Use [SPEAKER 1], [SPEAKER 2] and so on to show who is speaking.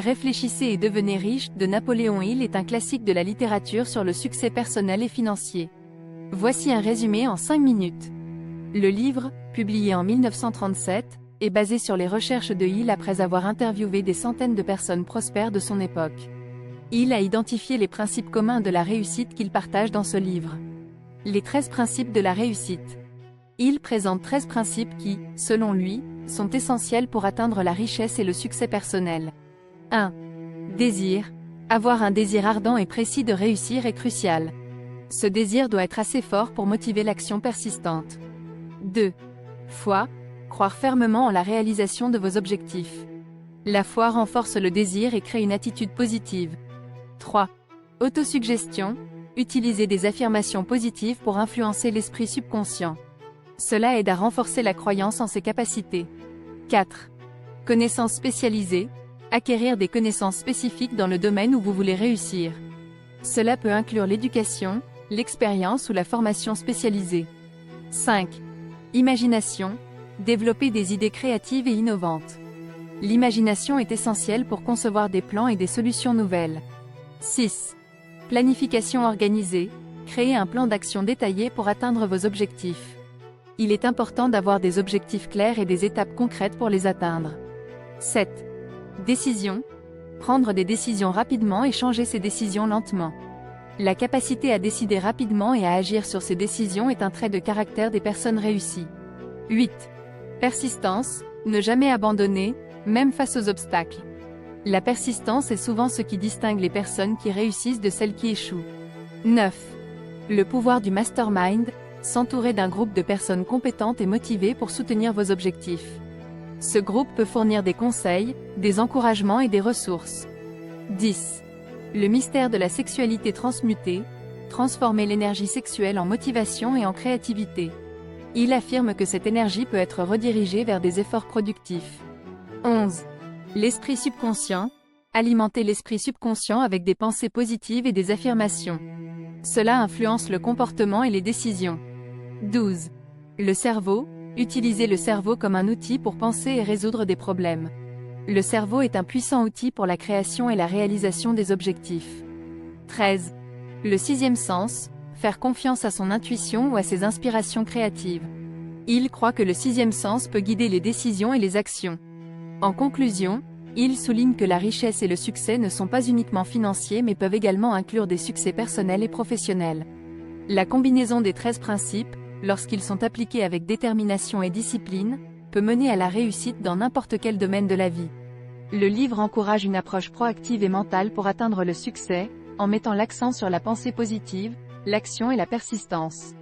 [SPEAKER 1] Réfléchissez et devenez riche de Napoléon Hill est un classique de la littérature sur le succès personnel et financier. Voici un résumé en 5 minutes. Le livre, publié en 1937, est basé sur les recherches de Hill après avoir interviewé des centaines de personnes prospères de son époque. Hill a identifié les principes communs de la réussite qu'il partage dans ce livre. Les 13 principes de la réussite. Hill présente 13 principes qui, selon lui, sont essentiels pour atteindre la richesse et le succès personnel. 1. Désir. Avoir un désir ardent et précis de réussir est crucial. Ce désir doit être assez fort pour motiver l'action persistante. 2. Foi. Croire fermement en la réalisation de vos objectifs. La foi renforce le désir et crée une attitude positive. 3. Autosuggestion. Utiliser des affirmations positives pour influencer l'esprit subconscient. Cela aide à renforcer la croyance en ses capacités. 4. Connaissances spécialisées. Acquérir des connaissances spécifiques dans le domaine où vous voulez réussir. Cela peut inclure l'éducation, l'expérience ou la formation spécialisée. 5. Imagination. Développer des idées créatives et innovantes. L'imagination est essentielle pour concevoir des plans et des solutions nouvelles. 6. Planification organisée. Créer un plan d'action détaillé pour atteindre vos objectifs. Il est important d'avoir des objectifs clairs et des étapes concrètes pour les atteindre. 7. Décision. Prendre des décisions rapidement et changer ces décisions lentement. La capacité à décider rapidement et à agir sur ces décisions est un trait de caractère des personnes réussies. 8. Persistance. Ne jamais abandonner, même face aux obstacles. La persistance est souvent ce qui distingue les personnes qui réussissent de celles qui échouent. 9. Le pouvoir du mastermind. S'entourer d'un groupe de personnes compétentes et motivées pour soutenir vos objectifs. Ce groupe peut fournir des conseils, des encouragements et des ressources. 10. Le mystère de la sexualité transmutée. Transformer l'énergie sexuelle en motivation et en créativité. Il affirme que cette énergie peut être redirigée vers des efforts productifs. 11. L'esprit subconscient. Alimenter l'esprit subconscient avec des pensées positives et des affirmations. Cela influence le comportement et les décisions. 12. Le cerveau. Utiliser le cerveau comme un outil pour penser et résoudre des problèmes. Le cerveau est un puissant outil pour la création et la réalisation des objectifs. 13. Le sixième sens. Faire confiance à son intuition ou à ses inspirations créatives. Il croit que le sixième sens peut guider les décisions et les actions. En conclusion, il souligne que la richesse et le succès ne sont pas uniquement financiers mais peuvent également inclure des succès personnels et professionnels. La combinaison des 13 principes, lorsqu'ils sont appliqués avec détermination et discipline, peut mener à la réussite dans n'importe quel domaine de la vie. Le livre encourage une approche proactive et mentale pour atteindre le succès, en mettant l'accent sur la pensée positive, l'action et la persistance.